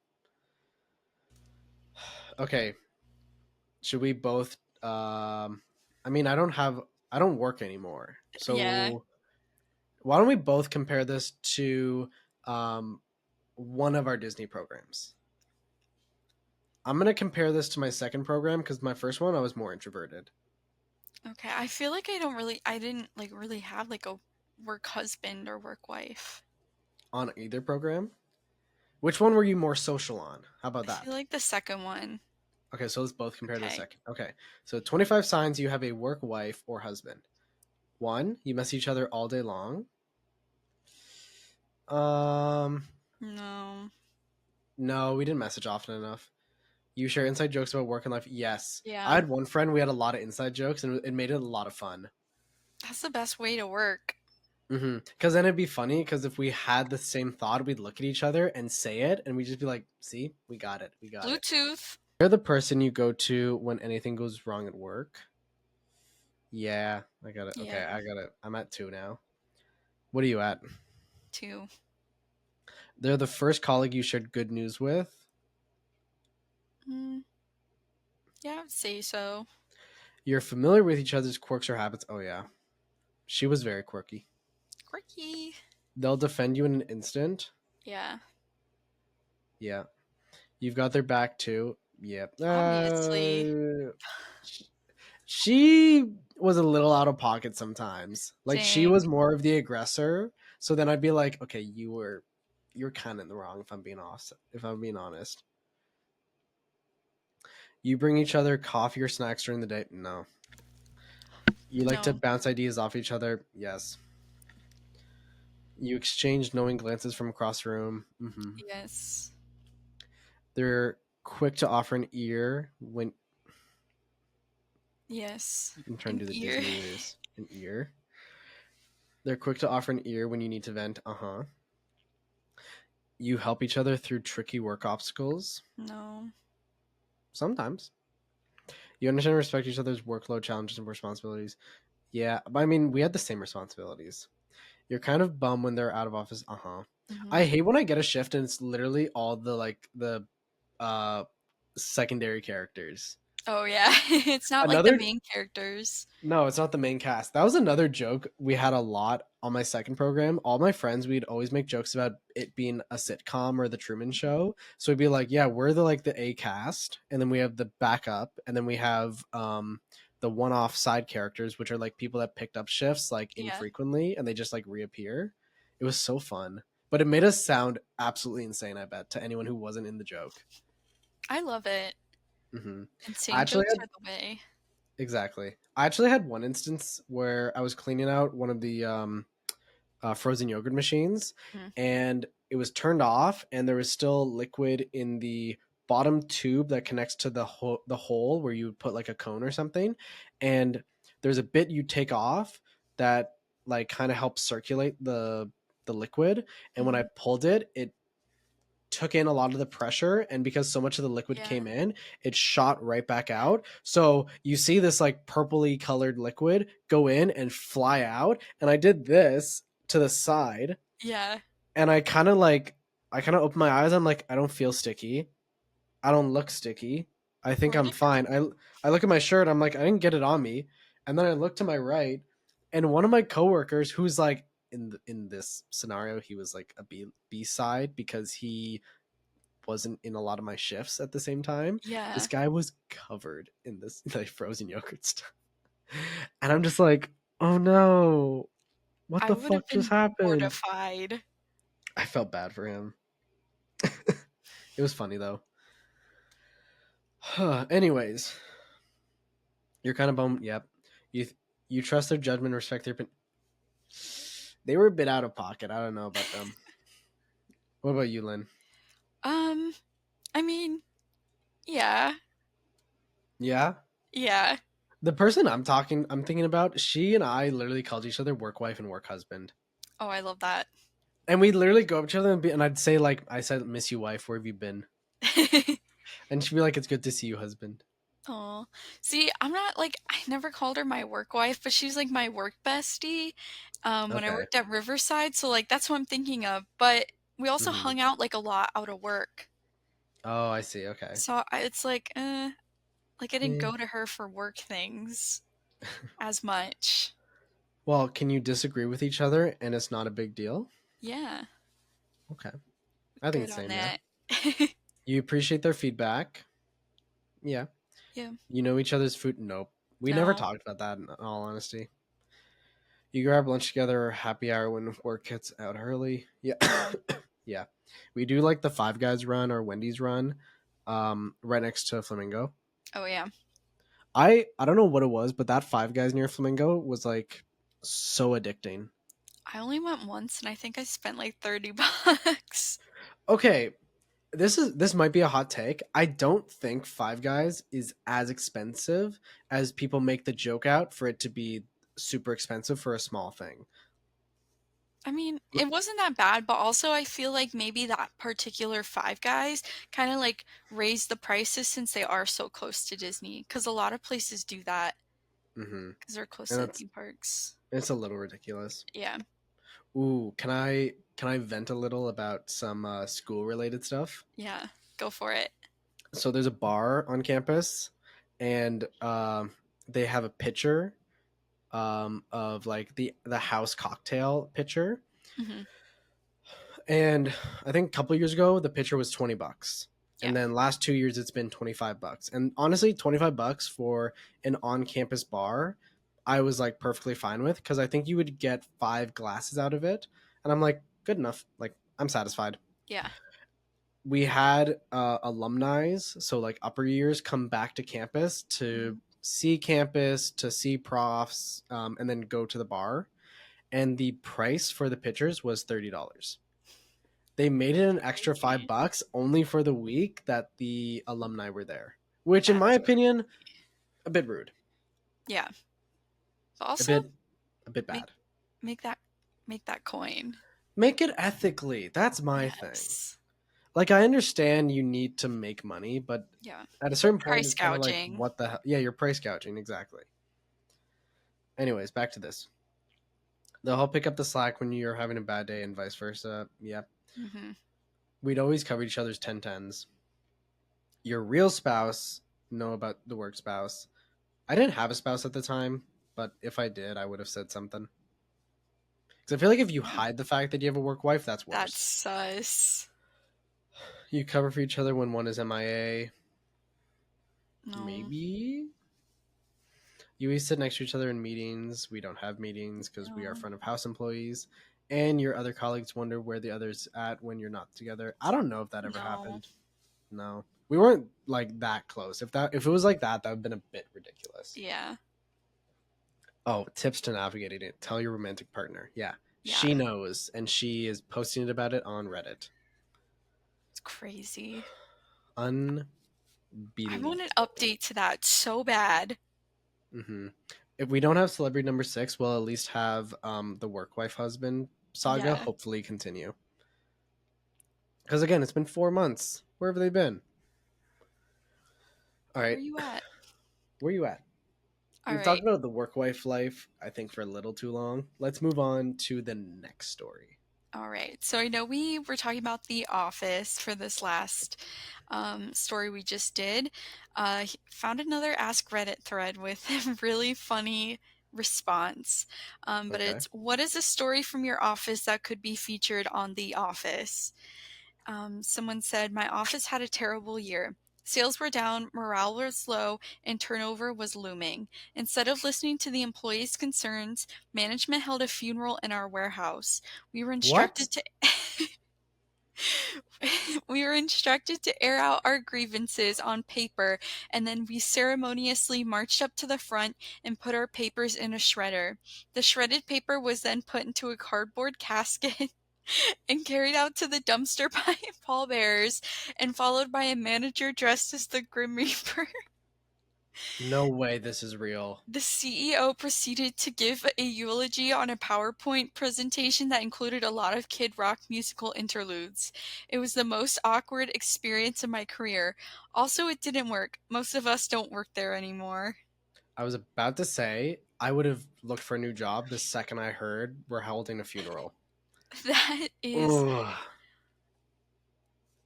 Okay, should we both I mean, I don't work anymore. Yeah. So why don't we both compare this to um one of our Disney programs? I'm going to compare this to my second program cuz my first one I was more introverted Okay. I feel like I didn't like really have like a work husband or work wife. on either program. Which one were you more social on? How about I feel that? like the second one. Okay, so let's both compare to the Okay. second. Okay, so 25 signs you have a work wife or husband. One, you mess each other all day long. Um, No. no, we didn't message often enough. You share inside jokes about work and life. Yes. I Yeah. had one friend, we had a lot of inside jokes and it made it a lot of fun. That's the best way to work. Because then it'd be funny because if we had the same thought, we'd look at each other and say it and we'd just be like, see, we got it. We got it. Bluetooth. You're the person you go to when anything goes wrong at work. Yeah, I got it. Okay, Yeah, I got it. I'm at 2 now. What are you at? 2. They're the first colleague you shared good news with. Mm, yeah, I'd say so. You're familiar with each other's quirks or habits. Oh, yeah. She was very quirky. Quirky. They'll defend you in an instant. Yeah, Yeah. You've got their back too. Yeah. obviously. She was a little out of pocket sometimes. Like she Dang. was more of the aggressor. So then I'd be like, okay, you're kind of in the wrong if I'm being honest. If I'm being honest. You bring each other coffee or snacks during the day? No. You like to No. bounce ideas off each other? Yes. You exchange knowing glances from across the room? Mm-hmm. Yes. They're quick to offer an ear when Yes. I'm trying An to do the ear. Disney ears. An ear. They're quick to offer an ear when you need to vent. Uh-huh. You help each other through tricky work obstacles. No. Sometimes. You understand and respect each other's workload, challenges, and responsibilities. Yeah, but I mean, we had the same responsibilities. You're kind of bummed when they're out of office. Uh-huh. Hmm. I hate when I get a shift and it's literally all the uh secondary characters. Oh, yeah. It's not like the Another main characters. No, it's not the main cast. That was another joke we had a lot on my second program. All my friends, we'd always make jokes about it being a sitcom or the Truman Show. So it'd be like, yeah, we're the A cast, and then we have the backup, and then we have the one-off side characters, which are like people that picked up shifts like Yeah. infrequently, and they just like reappear. It was so fun, but it made us sound absolutely insane. I bet to anyone who wasn't in the joke. I love it. hmm I Insane actually jokes had are the way. Exactly. I actually had one instance where I was cleaning out one of the frozen yogurt machines, Mm. and it was turned off, and there was still liquid in the bottom tube that connects to the hole where you would put like a cone or something, and there's a bit you take off that like kind of helps circulate the liquid, and when I Hmm. pulled it, it took in a lot of the pressure, and because so much of the liquid Yeah. came in, it shot right back out. So you see this like purpley colored liquid go in and fly out, and I did this to the side, Yeah. and I kind of opened my eyes. I'm like, I don't feel sticky. I don't look sticky. I think Where'd I'm it fine. I look at my shirt. I'm like, I didn't get it on me. And then I look to my right, and one of my coworkers, who's like in this scenario, he was like a B side because he wasn't in a lot of my shifts at the same time. This Yeah. guy was covered in this like frozen yogurt stuff. And I'm just like, oh no, what I the would have fuck just been happened? mortified. I felt bad for him. It was funny though. Anyways, you're kind of bummed. Yep. You trust their judgment, respect their They were a bit out of pocket. I don't know about them. What about you, Lynn? Um, I mean, yeah. Yeah? Yeah. The person I'm thinking about, she and I literally called each other work wife and work husband. Oh, I love that. And we'd literally go up to each other and I'd say like, I said, miss you, wife. Where have you been? And she'd be like, it's good to see you, husband. Oh, see, I'm not like I never called her my work wife, but she's like my work bestie. When I Okay. worked at Riverside, so like that's what I'm thinking of. But we also hmm hung out like a lot out of work, Oh, I see. Okay. so it's like I didn't Eh. go to her for work things as much. Well, can you disagree with each other and it's not a big deal? Yeah, Okay. I think good it's on same. Yeah. that. You appreciate their feedback. Yeah. Yeah, You know each other's food. Nope. We never no. talked about that in all honesty. You grab lunch together or happy hour when work gets out early. Yeah. Yeah. Yeah. We do like the Five Guys run or Wendy's run right next to Flamingo. Oh yeah. I don't know what it was, but that Five Guys near Flamingo was like so addicting. I only went once, and I think I spent like $30. Okay, this might be a hot take. I don't think Five Guys is as expensive as people make the joke out for it to be super expensive for a small thing. I mean, it wasn't that bad, but also I feel like maybe that particular Five Guys kind of like raised the prices since they are so close to Disney. Because a lot of places do that Mm-hmm. because they're close And to the that's theme parks. it's a little ridiculous. Yeah. Ooh, can I vent a little about some school related stuff? Yeah. Go for it. So there's a bar on campus, and they have a pitcher of like the house cocktail pitcher, Hmm. and I think a couple years ago the pitcher was $20, Yeah. and then last 2 years it's been $25. And honestly, $25 for an on campus bar, I was like perfectly fine with because I think you would get 5 glasses out of it, and I'm like good enough. Like I'm satisfied. Yeah. We had alumni, so like upper years, come back to campus to Mhm. see campus, to see profs, and then go to the bar. And the price for the pitchers was $30. They made it an extra five Crazy. bucks only for the week that the alumni were there, which, in my That's opinion, a bit rude, yeah. But a also bit, a bit make bad. make that make that coin. Make it ethically. That's my thing. Yes. Like I understand you need to make money, but Yeah. at a You're certain point, price it's kind of like, gouging. what the hell? Yeah, you're price gouging, exactly. Anyways, back to this. They'll help pick up the slack when you're having a bad day and vice versa. Yep. Hmm. We'd always cover each other's 10/10s. Your real spouse know about the work spouse. I didn't have a spouse at the time, but if I did, I would have said something. Because I feel like if you Yeah. hide the fact that you have a work wife, that's That's worse. sus. You cover for each other when one is MIA. No. Maybe you always sit next to each other in meetings. We don't have meetings because we are No. front of house employees. And your other colleagues wonder where the other's at when you're not together. I don't know if that ever No. happened. No. We weren't like that close. If it was like that, that would have been a bit ridiculous. Yeah. Oh, tips to navigating it. Tell your romantic partner. Yeah. Yeah. She knows and she is posting about it on Reddit. It's crazy. Unbeatable. I want an update to that so bad. Hmm. If we don't have celebrity number 6, we'll at least have the work wife husband saga Yeah. hopefully continue. Because again, it's been 4 months. Where have they been? All Where right, you at? where you at? All We've talked right. about the work wife life, I think, for a little too long. Let's move on to the next story. All right. So I know we were talking about The Office for this last story we just did. Found another Ask Reddit thread with a really funny response. But Okay. it's, what is a story from your office that could be featured on The Office? Someone said, my office had a terrible year. Sales were down, morale was low, and turnover was looming. Instead of listening to the employees' concerns, management held a funeral in our warehouse. We were What? instructed to we were instructed to air out our grievances on paper, and then we ceremoniously marched up to the front and put our papers in a shredder. The shredded paper was then put into a cardboard casket and carried out to the dumpster by pallbearers and followed by a manager dressed as the Grim Reaper. No way this is real. The CEO proceeded to give a eulogy on a PowerPoint presentation that included a lot of Kid Rock musical interludes. It was the most awkward experience of my career. Also, it didn't work. Most of us don't work there anymore. I was about to say I would have looked for a new job the second I heard we're holding a funeral. That is, Ugh.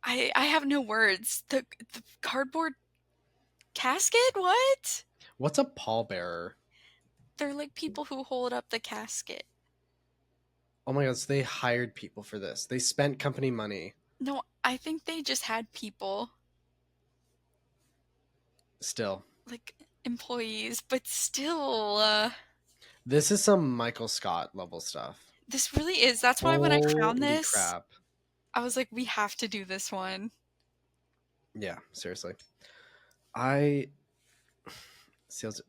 I have no words. The cardboard casket? What? What's a pallbearer? They're like people who hold up the casket. Oh my god, so they hired people for this. They spent company money. No, I think they just had people, Still. like employees, but still, This is some Michael Scott level stuff. this really is. That's why when I found Holy this, crap. I was like, we have to do this one. Yeah, seriously. I sales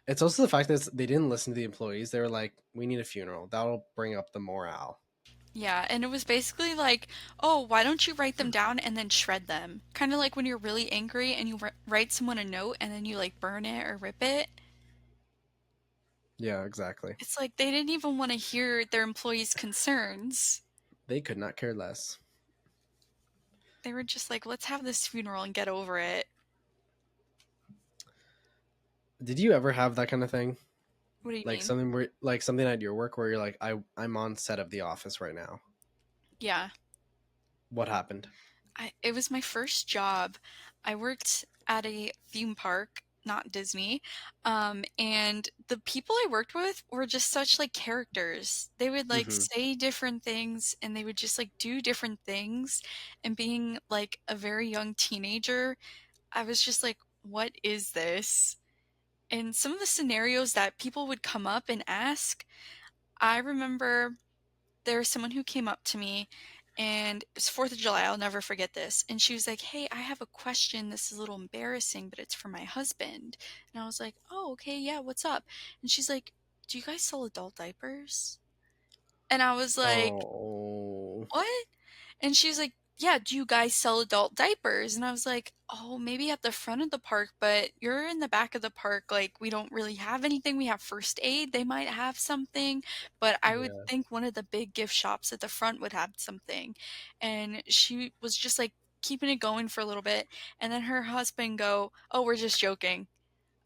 it's also the fact that they didn't listen to the employees. They were like, we need a funeral. That'll bring up the morale. Yeah, and it was basically like, "Oh, why don't you write them down and then shred them?" Kind of like when you're really angry and you write someone a note and then you like burn it or rip it. Yeah, exactly. It's like they didn't even want to hear their employees' concerns. They could not care less. They were just like, "Let's have this funeral and get over it." Did you ever have that kind of thing? What do you Like mean? something at your work where you're like, I'm on set of The Office right now. Yeah. What happened? It was my first job. I worked at a theme park, not Disney. And the people I worked with were just such like characters. They would like Mm-hmm. say different things and they would just like do different things. And being like a very young teenager, I was just like, what is this? And some of the scenarios that people would come up and ask, I remember there was someone who came up to me and it was 4th of July, I'll never forget this. And she was like, "Hey, I have a question. This is a little embarrassing, but it's for my husband." And I was like, "Oh, okay, yeah, what's up?" And she's like, "Do you guys sell adult diapers?" And I was like, Oh, "What?" And she's like, "Yeah, do you guys sell adult diapers?" And I was like, "Oh, maybe at the front of the park, but you're in the back of the park. Like, we don't really have anything. We have first aid. They might have something, but I would yeah. think one of the big gift shops at the front would have something." And she was just like keeping it going for a little bit. And then her husband go, "Oh, we're just joking."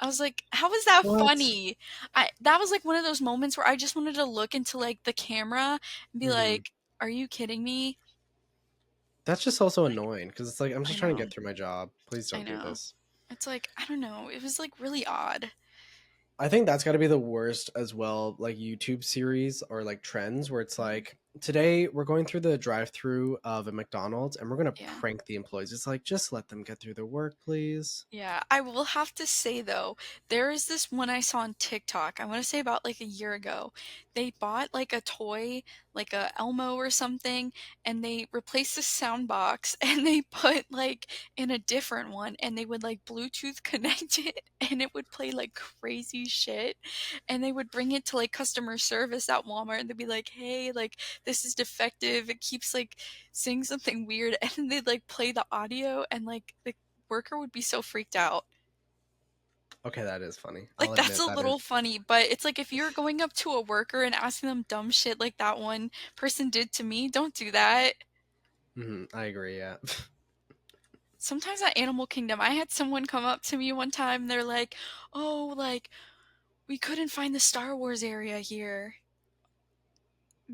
I was like, "How is that What? funny?" That was like one of those moments where I just wanted to look into like the camera and be Mm-hmm. like, "Are you kidding me?" That's just also Like, annoying because it's like I'm I just trying to know. get through my job. Please I don't do know. this. It's like, I don't know, it was, like, really odd. I think that's got to be the worst as well, like YouTube series or like trends where it's Mhm. like today we're going through the drive-through of a McDonald's and we're gonna Yeah. prank the employees. It's like just let them get through their work, please. Yeah, I will have to say though, there is this one I saw on TikTok. I want to say about like a year ago. They bought like a toy, like a Elmo or something, and they replaced the sound box and they put like in a different one and they would like Bluetooth connect it and it would play like crazy shit. And they would bring it to like customer service at Walmart and they'd be like, "Hey, like this is defective. It keeps like saying something weird." And then they'd like play the audio and like the worker would be so freaked out. Okay, that is funny. I'll Like, that's admit a that is. little funny, but it's like if you're going up to a worker and asking them dumb shit like that one person did to me, don't do that. I agree. Yeah. Sometimes at Animal Kingdom, I had someone come up to me one time, they're like, "Oh, like, we couldn't find the Star Wars area here."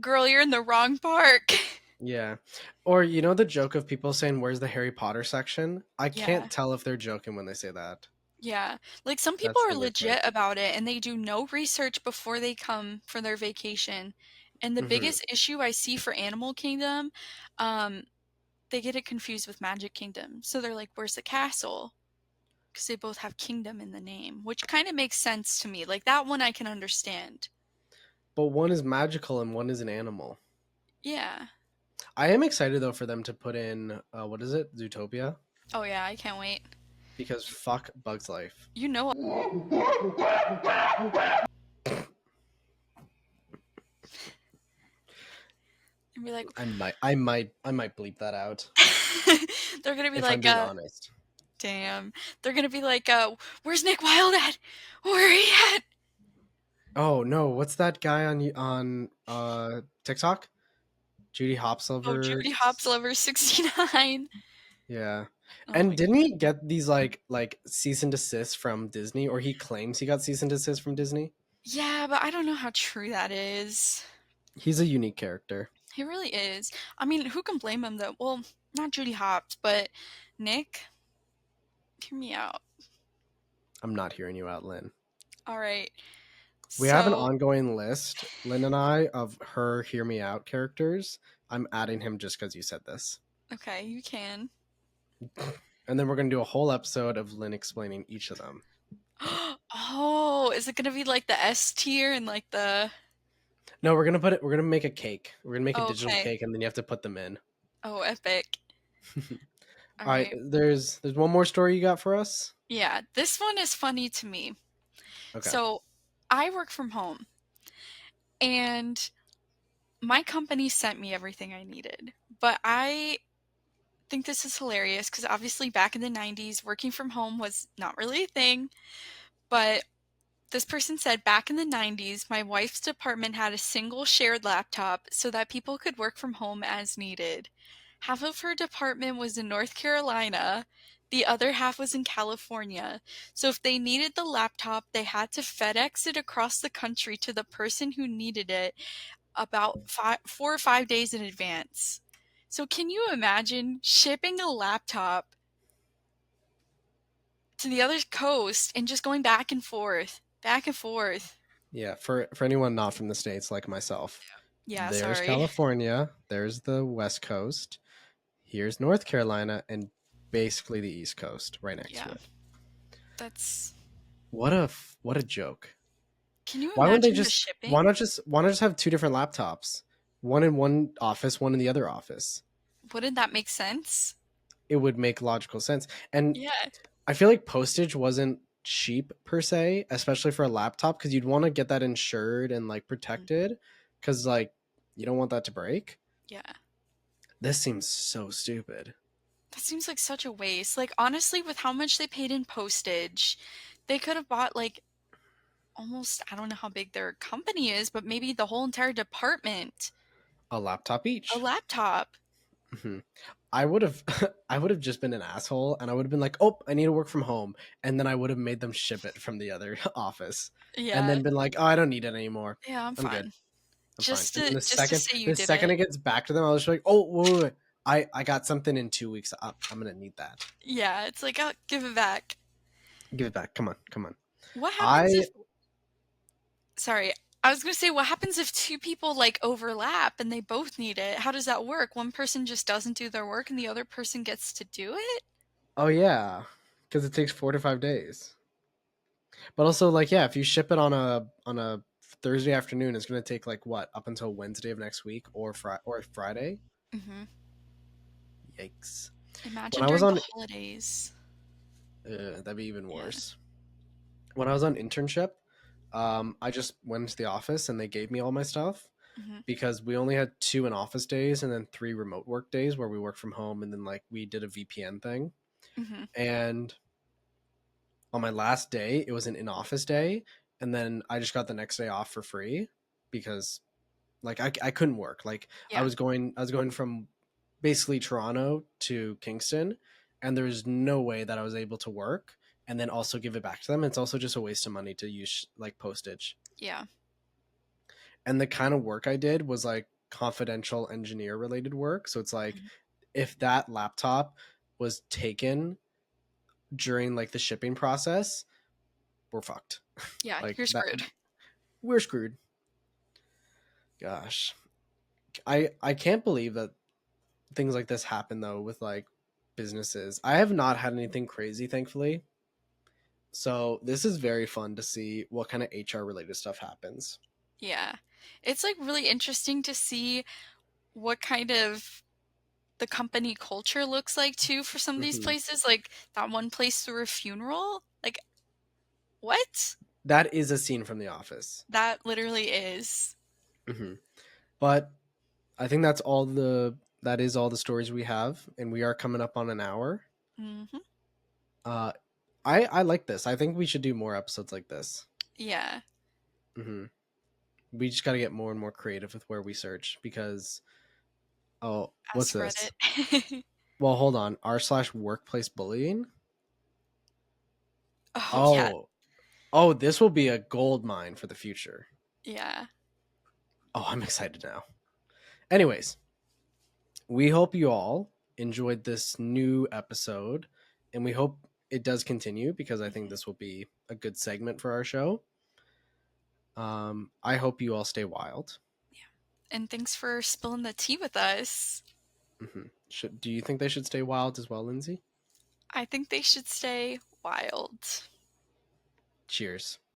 Girl, you're in the wrong park. Yeah. Or you know the joke of people saying, "Where's the Harry Potter section?" I Yeah. can't tell if they're joking when they say that. Yeah. Like, some people That's are the weird legit part. about it, and they do no research before they come for their vacation. And the hmm biggest issue I see for Animal Kingdom, um, they get it confused with Magic Kingdom. So they're like, "Where's the castle?" Because they both have kingdom in the name, which kind of makes sense to me. Like, that one I can understand. But one is magical and one is an animal. Yeah. I am excited though for them to put in what is it, Zootopia? Oh, yeah, I can't wait. Because fuck Bug's Life. You know, and be like, I might bleep that out they're gonna be if I'm like, being honest. damn. They're gonna be like, where's Nick Wilde at? Where he at? Oh no, what's that guy on TikTok? Judy Oh, Hopsilver. Judy Hopsilver 69. Yeah. Oh And my didn't god. he get these like cease and desist from Disney, or he claims he got cease and desist from Disney? Yeah, but I don't know how true that is. He's a unique character. He really is. I mean, who can blame him though? Well, not Judy Hopps, but Nick, hear me out. I'm not hearing you out, Lynn. All right. We have an So, ongoing list, Lynn and I, of her hear me out characters. I'm adding him just because you said this. okay, you can. And then we're gonna do a whole episode of Lynn explaining each of them. Oh, is it gonna be like the S tier and like the. No, we're gonna make a cake. We're gonna make a Oh, digital okay. cake and then you have to put them in. Oh, epic. All All right, right. there's one more story you got for us? Yeah, this one is funny to me. Okay. So, I work from home and my company sent me everything I needed, but I think this is hilarious because obviously back in the 90s, working from home was not really a thing, but this person said back in the 90s, my wife's department had a single shared laptop so that people could work from home as needed. Half of her department was in North Carolina, the other half was in California. So if they needed the laptop, they had to FedEx it across the country to the person who needed it about 4 or 5 days in advance. So can you imagine shipping a laptop to the other coast and just going back and forth, back and forth? Yeah, for anyone not from the states like myself, Yeah, there's sorry. California, there's the West Coast, here's North Carolina, and basically the East Coast right next to Yeah, it. that's. What a joke. Can you Why wouldn't they imagine the just shipping? why not just have two different laptops? One in one office, one in the other office. Wouldn't that make sense? It would make logical sense. And Yeah. I feel like postage wasn't cheap per se, especially for a laptop, because you'd want to get that insured and like Mm, protected, because like you don't want that to break. yeah. This seems so stupid. That seems like such a waste. Like, honestly, with how much they paid in postage, they could have bought, like, almost, I don't know how big their company is, but maybe the whole entire department A laptop a each. laptop. Mhm. I would have I would have just been an asshole and I would have been like, "Oh, I need to work from home." And then I would have made them ship it from the other office. And Yeah. then been like, "Oh, I don't need it anymore. Yeah, I'm I'm good. fine. I'm fine." Just And then to just to say you the did second it. it gets back to them, I was just like, "Oh, wait, wait, wait. I got something in 2 weeks. I'm going to need that. Yeah, it's like, "Oh, give it back." Give it back. Come on. Come on." What happens I if Sorry, I was gonna say, what happens if two people, like, overlap and they both need it? How does that work? One person just doesn't do their work and the other person gets to do it? Oh yeah, cuz it takes 4 to 5 days. But also like yeah, if you ship it on a Thursday afternoon, it's going to take like what, up until Wednesday of next week or Friday. Mhm. Yikes. When Imagine I was during the on, holidays. that'd be even Yeah. worse. When I was on internship, I just went into the office and they gave me all my stuff Mhm. because we only had 2 in office days and then 3 remote work days where we worked from home and then like we did a VPN thing. Mhm. And on my last day, it was an in office day, and then I just got the next day off for free because like I couldn't work. Like Yeah. I was going from basically Toronto to Kingston, and there's no way that I was able to work and then also give it back to them. It's also just a waste of money to use like postage. Yeah. And the kind of work I did was like confidential engineer related work. So it's like Mhm. if that laptop was taken during like the shipping process, we're fucked. Yeah, Like you're that screwed. we're screwed. Gosh. I can't believe that things like this happen though with like businesses. I have not had anything crazy, thankfully. So this is very fun to see what kind of HR related stuff happens. Yeah. It's, like, really interesting to see what kind of the company culture looks like too for some of these Hmm. places, like, that one place threw a funeral? Like, what? That is a scene from The Office. That literally is. Hmm. But I think that is all the stories we have, and we are coming up on an hour. Mhm. Uh, I like this. I think we should do more episodes like this. Yeah. Hmm. We just got to get more and more creative with where we search because oh, what's Ask this? Reddit. Well, hold on. r/workplace bullying. Oh, yeah. Oh, oh, this will be a gold mine for the future. Yeah. Oh, I'm excited now. Anyways, we hope you all enjoyed this new episode, and we hope it does continue because I think Mhm. this will be a good segment for our show. I hope you all stay wild. And thanks for spilling the tea with us. Do you think they should stay wild as well, Lindsay? I think they should stay wild. Cheers.